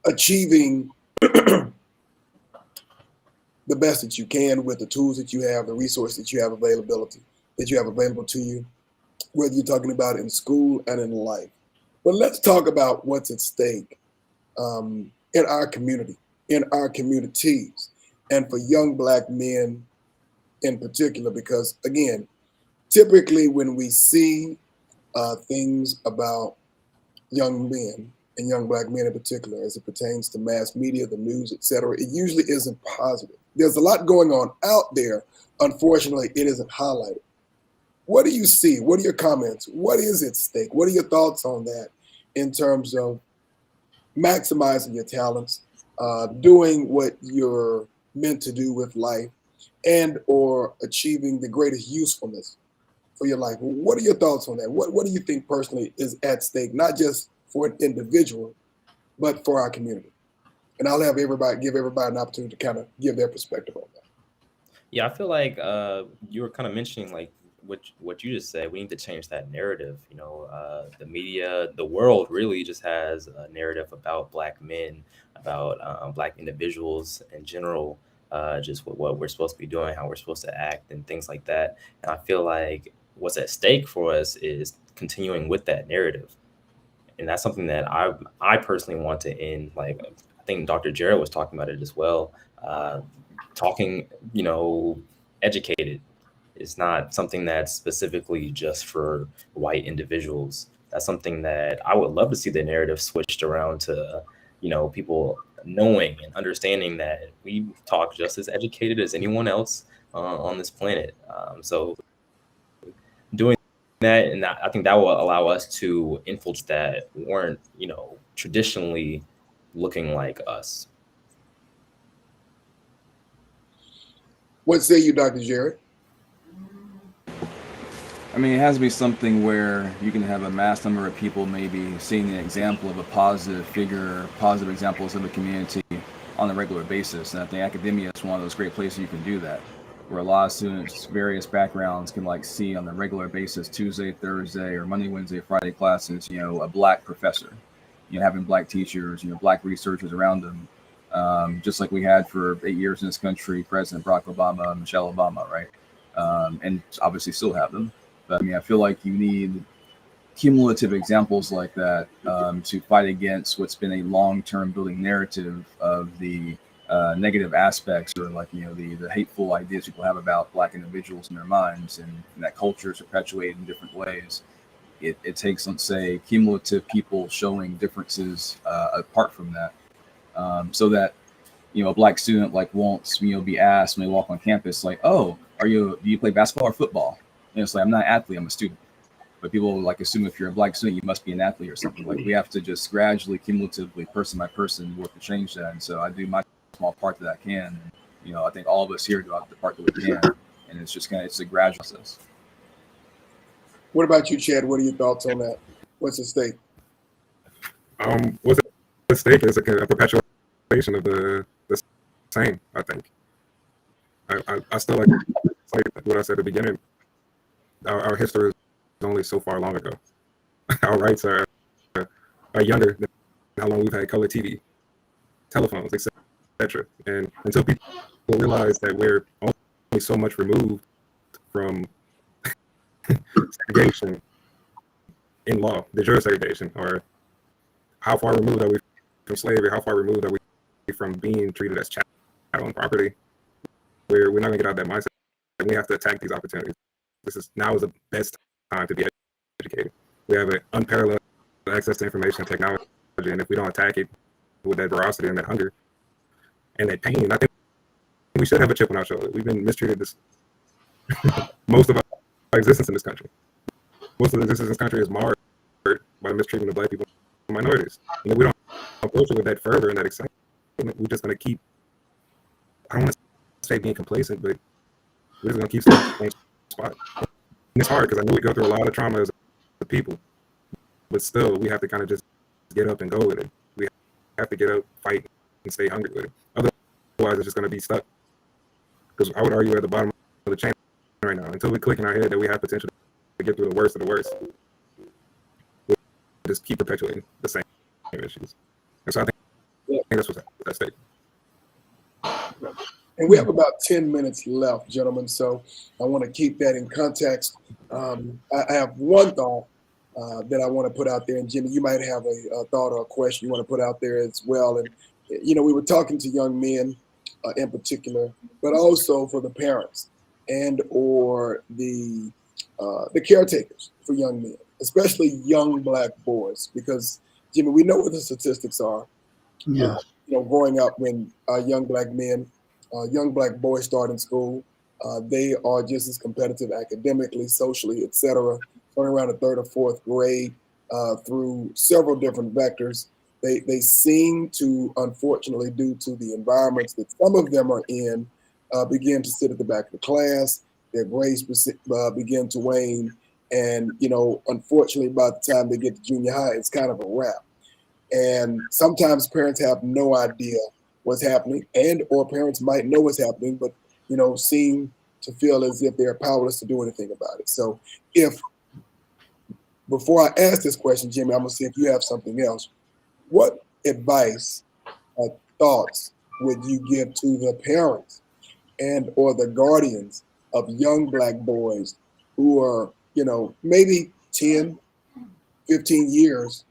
achieving the best that you can with the tools that you have, the resources that you have available to you, whether you're talking about in school and in life. But let's talk about what's at stake in our community, in our communities, and for young Black men in particular, because again, typically when we see things about young men and young Black men in particular, as it pertains to mass media, the news, etc., it usually isn't positive. There's a lot going on out there. Unfortunately, it isn't highlighted. What do you see? What are your comments? What is at stake? What are your thoughts on that in terms of maximizing your talents, doing what you're meant to do with life, and or achieving the greatest usefulness for your life? What are your thoughts on that? What do you think personally is at stake, not just for an individual, but for our community? And I'll give everybody an opportunity to kind of give their perspective on that. Yeah, I feel like you were kind of mentioning like what you just said. We need to change that narrative. The media, the world really just has a narrative about Black men, about Black individuals in general, just what we're supposed to be doing, how we're supposed to act, and things like that. And I feel like what's at stake for us is continuing with that narrative. And that's something that I personally want to end. Like, I think Dr. Jarryd was talking about it as well. Talking, educated is not something that's specifically just for white individuals. That's something that I would love to see the narrative switched around to, people knowing and understanding that we talk just as educated as anyone else on this planet. So doing that, and I think that will allow us to infiltrate that weren't, traditionally looking like us. What say you, Dr. Jarryd? I mean, it has to be something where you can have a mass number of people maybe seeing an example of a positive figure, positive examples of a community on a regular basis. And I think academia is one of those great places you can do that, where a lot of students, various backgrounds, can like see on a regular basis, Tuesday, Thursday, or Monday, Wednesday, Friday classes, a black professor, having black teachers, black researchers around them. Just like we had for 8 years in this country, President Barack Obama, Michelle Obama, right? And obviously still have them. But I mean, I feel like you need cumulative examples like that to fight against what's been a long-term building narrative of the negative aspects, or like the hateful ideas people have about black individuals in their minds, and that culture is perpetuated in different ways. It takes, let's say, cumulative people showing differences apart from that, so that a black student like won't be asked when they walk on campus, like, oh, do you play basketball or football? And it's like, I'm not an athlete, I'm a student. But people like assume if you're a black student, you must be an athlete or something. Like, we have to just gradually, cumulatively, person by person, work to change that. And so I do my small part that I can. And, I think all of us here do the part that we can. And it's just it's a gradual process. What about you, Chad? What are your thoughts on that? What's at stake? What's at stake is a perpetuation of the same, I think. I still like what I said at the beginning. Our history is only so far long ago. Our rights are younger than how long we've had color TV, telephones, etc. And until people realize that we're only so much removed from segregation in law, the jure segregation, or how far removed are we from slavery, how far removed are we from being treated as chattel and property, we're not going to get out of that mindset. And we have to attack these opportunities. Now is the best time to be educated. We have an unparalleled access to information and technology, and if we don't attack it with that ferocity and that hunger and that pain, I think we should have a chip on our shoulder. We've been mistreated most of our existence in this country. Most of the existence in this country is marred by the mistreatment of black people and minorities. And if we don't approach it with that fervor and that excitement, we're just going to keep, I don't want to say being complacent, but we're just going to keep staying in the same spot. And it's hard because I know we go through a lot of trauma as a people, but still we have to kind of just get up and go with it. We have to get up, fight, and stay hungry with it. Otherwise, it's just going to be stuck. Because I would argue we're at the bottom of the chain right now. Until we click in our head that we have potential to get through the worst of the worst, we'll just keep perpetuating the same issues. And so I think that's what's at stake. And we have about 10 minutes left, gentlemen, so I want to keep that in context. I have one thought that I want to put out there, and Jimmy, you might have a thought or a question you want to put out there as well. And, we were talking to young men in particular, but also for the parents and or the caretakers for young men, especially young black boys, because, Jimmy, we know what the statistics are. Yeah. Growing up when young black men, young black boys start in school, they are just as competitive academically, socially, etc. Starting around the third or fourth grade through several different vectors. They seem to, unfortunately, due to the environments that some of them are in, begin to sit at the back of the class. Their grades begin to wane. And, unfortunately, by the time they get to junior high, it's kind of a wrap. And sometimes parents have no idea what's happening, and or parents might know what's happening, but seem to feel as if they're powerless to do anything about it. So before I ask this question, Jimmy, I'm gonna see if you have something else. What advice or thoughts would you give to the parents and or the guardians of young black boys who are, maybe 10, 15 years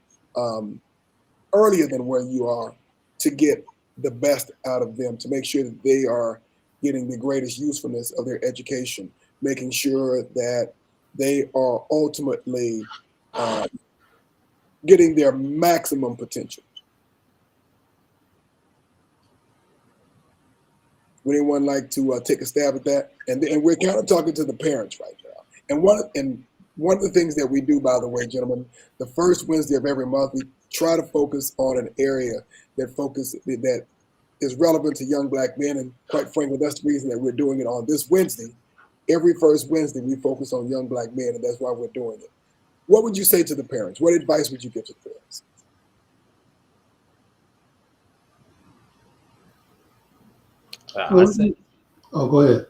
earlier than where you are, to get the best out of them, to make sure that they are getting the greatest usefulness of their education, making sure that they are ultimately getting their maximum potential? Would anyone like to take a stab at that? And we're kind of talking to the parents right now. And One of the things that we do, by the way, gentlemen, the first Wednesday of every month, we try to focus on an area that is relevant to young black men. And quite frankly, that's the reason that we're doing it on this Wednesday. Every first Wednesday, we focus on young black men, and that's why we're doing it. What would you say to the parents? What advice would you give to the parents? I say, Oh, go ahead.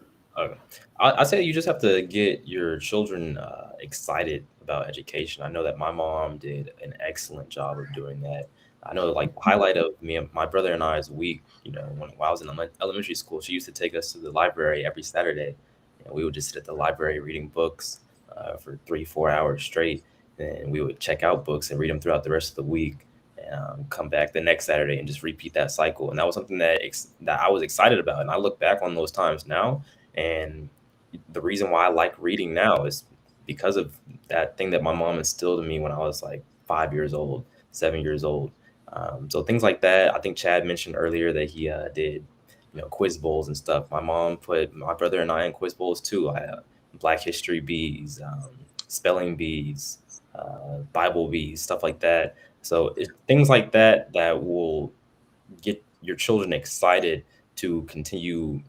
I say you just have to get your children excited about education. I know that my mom did an excellent job of doing that. I know, like, the highlight of me and my brother and I's week, you know, when I was in elementary school, she used to take us to the library every Saturday. You know, we would just sit at the library reading books for 3-4 hours straight. And we would check out books and read them throughout the rest of the week, and come back the next Saturday and just repeat that cycle. And that was something that I was excited about. And I look back on those times now, and the reason why I like reading now is because of that thing that my mom instilled in me when I was like 5 years old, 7 years old. So things like that. I think Chad mentioned earlier that he did, you know, quiz bowls and stuff. My mom put my brother and I in quiz bowls too. Black History bees, spelling bees, Bible bees, stuff like that. So things like that that will get your children excited to continue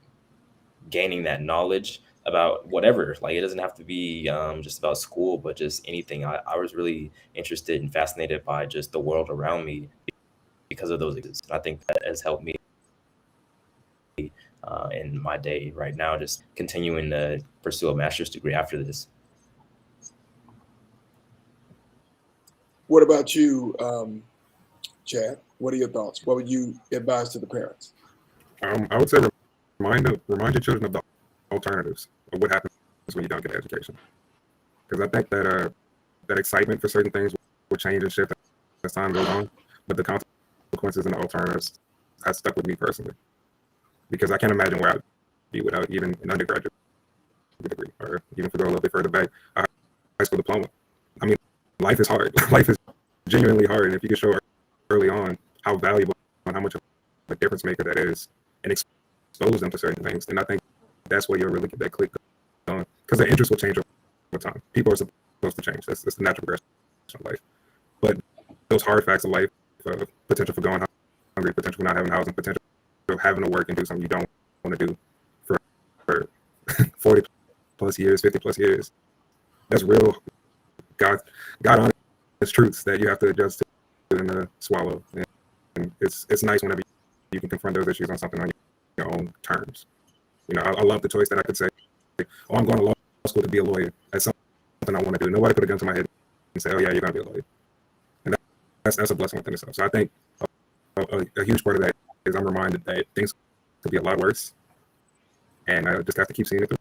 gaining that knowledge about whatever. Like, it doesn't have to be just about school, but just anything. I was really interested and fascinated by just the world around me because of those examples. I think that has helped me in my day right now, just continuing to pursue a master's degree after this. What about you, Chad? What are your thoughts? What would you advise to the parents? I would say remind your children of the alternatives of what happens when you don't get an education. Because I think that that excitement for certain things will change and shift as time goes on, but the consequences and the alternatives has stuck with me personally. Because I can't imagine where I'd be without even an undergraduate degree, or even if we go a little bit further back, a high school diploma. I mean, life is hard. Life is genuinely hard, and if you can show early on how valuable and how much of a difference maker that is, and expose them to certain things, then I think that's where you'll really get that click going. Because the interest will change over time. People are supposed to change. That's the natural progression of life. But those hard facts of life, potential for going hungry, potential for not having housing, potential for having to work and do something you don't want to do for 40 plus years, 50 plus years, that's real God honest truths that you have to adjust to and swallow. And it's nice whenever you can confront those issues on something on your own terms. You know, I love the choice that I could say, oh, I'm going to law school to be a lawyer. That's something I want to do. Nobody put a gun to my head and say, oh yeah, you're going to be a lawyer. And that's a blessing within itself. So I think a huge part of that is I'm reminded that things could be a lot worse, and I just have to keep seeing it through.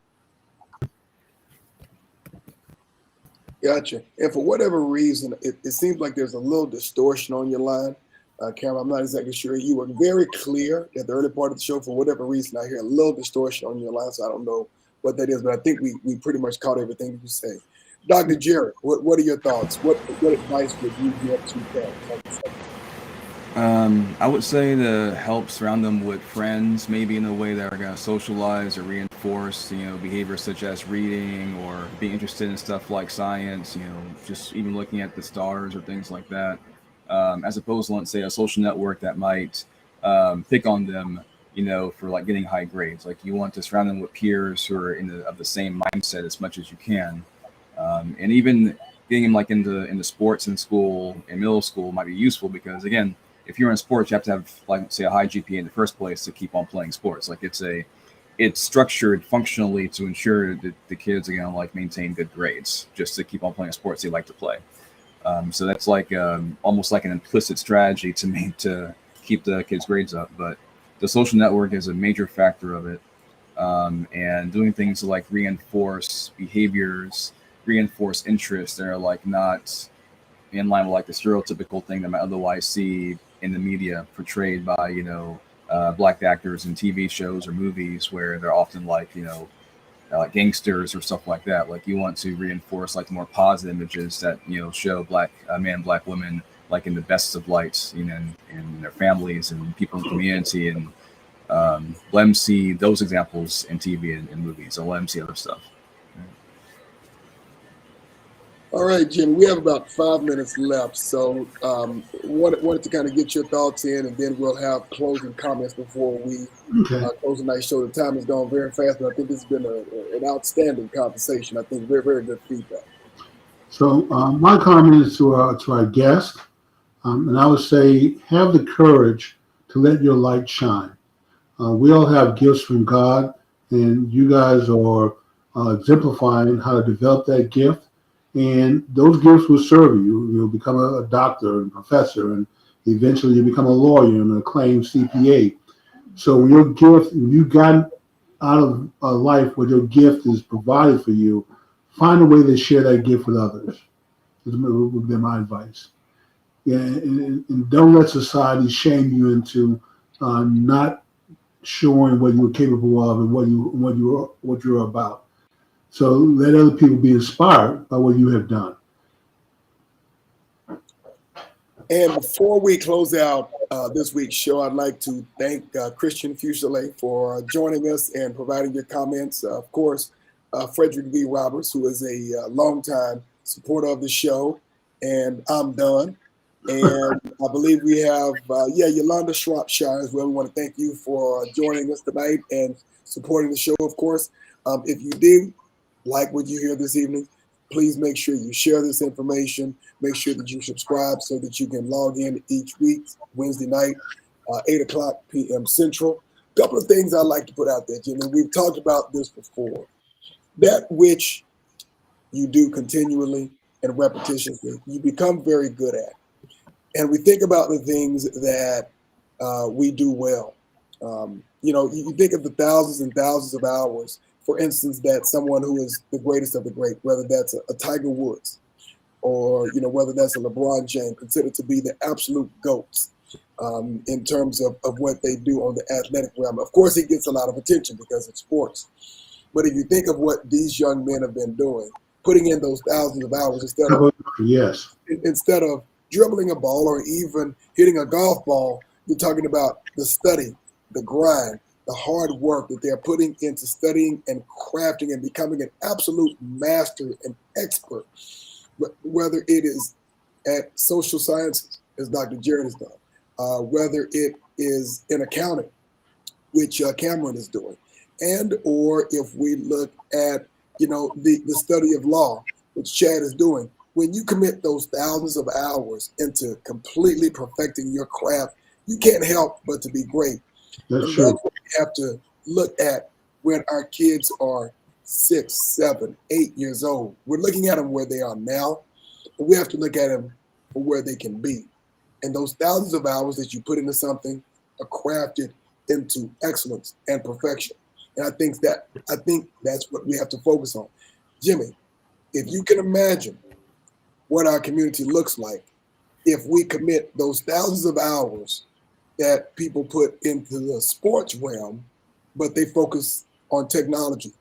Gotcha. And for whatever reason, it seems like there's a little distortion on your line. Cameron, I'm not exactly sure. You were very clear at the early part of the show. For whatever reason, I hear a little distortion on your line, so I don't know what that is, but I think we pretty much caught everything that you say. Dr. Jarryd, what are your thoughts? What advice would you give to parents? I would say to help surround them with friends, maybe in a way that are going to socialize or reinforce, behaviors such as reading or being interested in stuff like science, just even looking at the stars or things like that, as opposed to, let's say, a social network that might pick on them, for like getting high grades. Like, you want to surround them with peers who are of the same mindset as much as you can, and even getting them like into sports in school, in middle school, might be useful because, again, if you're in sports, you have to have, like, say, a high GPA in the first place to keep on playing sports. Like, it's structured functionally to ensure that the kids are going to like maintain good grades, just to keep on playing sports they like to play. So that's like almost like an implicit strategy to keep the kids' grades up. But the social network is a major factor of it, and doing things like reinforce behaviors, reinforce interests that are like not in line with like the stereotypical thing that might otherwise see in the media portrayed by, black actors in TV shows or movies where they're often like, like gangsters or stuff like that. Like, you want to reinforce like more positive images that, show black men, black women, like in the best of lights, in their families and people in the community, and let them see those examples in TV and movies, and let them see other stuff. All right, Jim, we have about 5 minutes left. So wanted to kind of get your thoughts in, and then we'll have closing comments before we Okay. close tonight's show. The time has gone very fast, but I think this has been an outstanding conversation. I think very, very good feedback. So my comment is to our guest, and I would say have the courage to let your light shine. We all have gifts from God, and you guys are exemplifying how to develop that gift. And those gifts will serve you. You'll become a doctor and professor, and eventually you become a lawyer and an acclaimed CPA. So when you got out of a life where your gift is provided for you, find a way to share that gift with others. Would be my advice. Yeah, and don't let society shame you into not showing what you're capable of and what you're about. So let other people be inspired by what you have done. And before we close out this week's show, I'd like to thank Chad Fuselier for joining us and providing your comments. Of course, Frederick V. Roberts, who is a longtime supporter of the show, and I'm done. And I believe we have, Yolanda Shropshire as well. We want to thank you for joining us tonight and supporting the show, of course. If you do like what you hear this evening, please make sure you share this information. Make sure that you subscribe so that you can log in each week, Wednesday night, 8 o'clock p.m. Central. A couple of things I'd like to put out there, Jimmy. We've talked about this before. That which you do continually and repetitiously, you become very good at. And we think about the things that we do well. You think of the thousands and thousands of hours, for instance, that someone who is the greatest of the great, whether that's a Tiger Woods or, whether that's a LeBron James, considered to be the absolute GOATs in terms of what they do on the athletic realm. Of course, he gets a lot of attention because it's sports. But if you think of what these young men have been doing, putting in those thousands of hours instead of dribbling a ball or even hitting a golf ball, you're talking about the study, the grind, the hard work that they're putting into studying and crafting and becoming an absolute master and expert, whether it is at social sciences, as Dr. Jarryd has done, whether it is in accounting, which Cameron is doing, and or if we look at, the study of law, which Chad is doing. When you commit those thousands of hours into completely perfecting your craft, you can't help but to be great. That's true. That's what we have to look at when our kids are 6, 7, 8 years old. We're looking at them where they are now, but we have to look at them for where they can be. And those thousands of hours that you put into something are crafted into excellence and perfection. And I think that's what we have to focus on. Jimmy, if you can imagine what our community looks like if we commit those thousands of hours that people put into the sports realm, but they focus on technology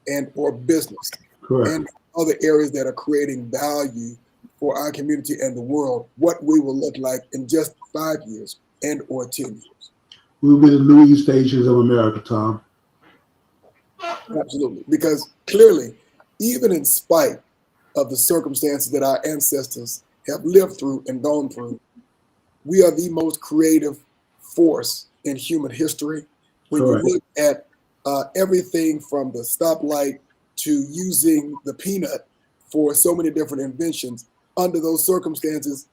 and or business. Correct. And other areas that are creating value for our community and the world, what we will look like in just 5 years and or 10 years. We'll be the new East Asians of America, Tom. Absolutely. Because clearly, even in spite of the circumstances that our ancestors have lived through and gone through, we are the most creative force in human history. When Correct. you look at everything from the stoplight to using the peanut for so many different inventions, under those circumstances,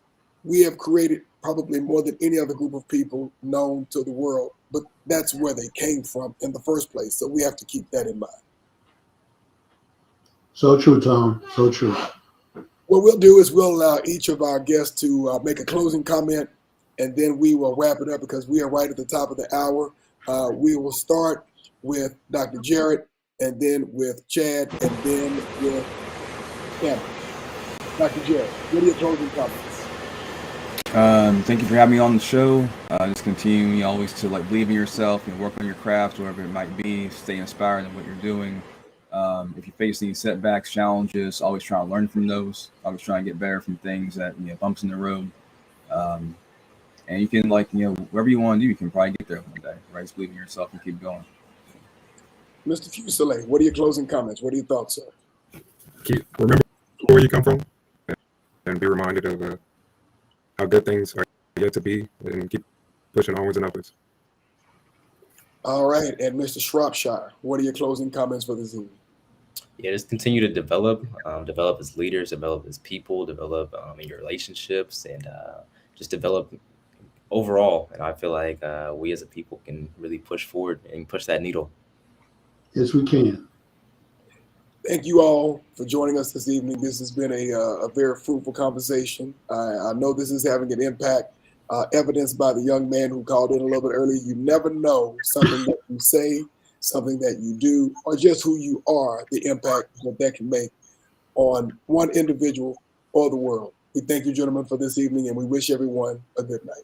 we have created probably more than any other group of people known to the world. But that's where they came from in the first place. So we have to keep that in mind. So true, Tom. So true. What we'll do is we'll allow each of our guests to make a closing comment, and then we will wrap it up because we are right at the top of the hour. We will start with Dr. Jarryd, and then with Chad, and then with Cameron. Dr. Jarryd, what are your closing comments? Thank you for having me on the show. Just continue always to believe in yourself and work on your craft, whatever it might be. Stay inspired in what you're doing. If you face any setbacks, challenges, always try to learn from those. Always try to get better from things that bumps in the road. And you can whatever you want to do, you can probably get there one day. Right? Just believe in yourself and keep going. Mr. Fuselier, what are your closing comments? What are your thoughts, sir? Remember remember where you come from and be reminded of how good things are yet to be, and keep pushing onwards and upwards. All right, and Mr. Shropshire, what are your closing comments for this evening? Yeah, just continue to develop as leaders, develop as people, develop in your relationships, and just develop overall. And I feel like we as a people can really push forward and push that needle. Yes, we can. Thank you all for joining us this evening. This has been a very fruitful conversation. I know this is having an impact, evidenced by the young man who called in a little bit earlier. You never know something that you say, something that you do, or just who you are, the impact that can make on one individual or the world. We thank you, gentlemen, for this evening, and we wish everyone a good night.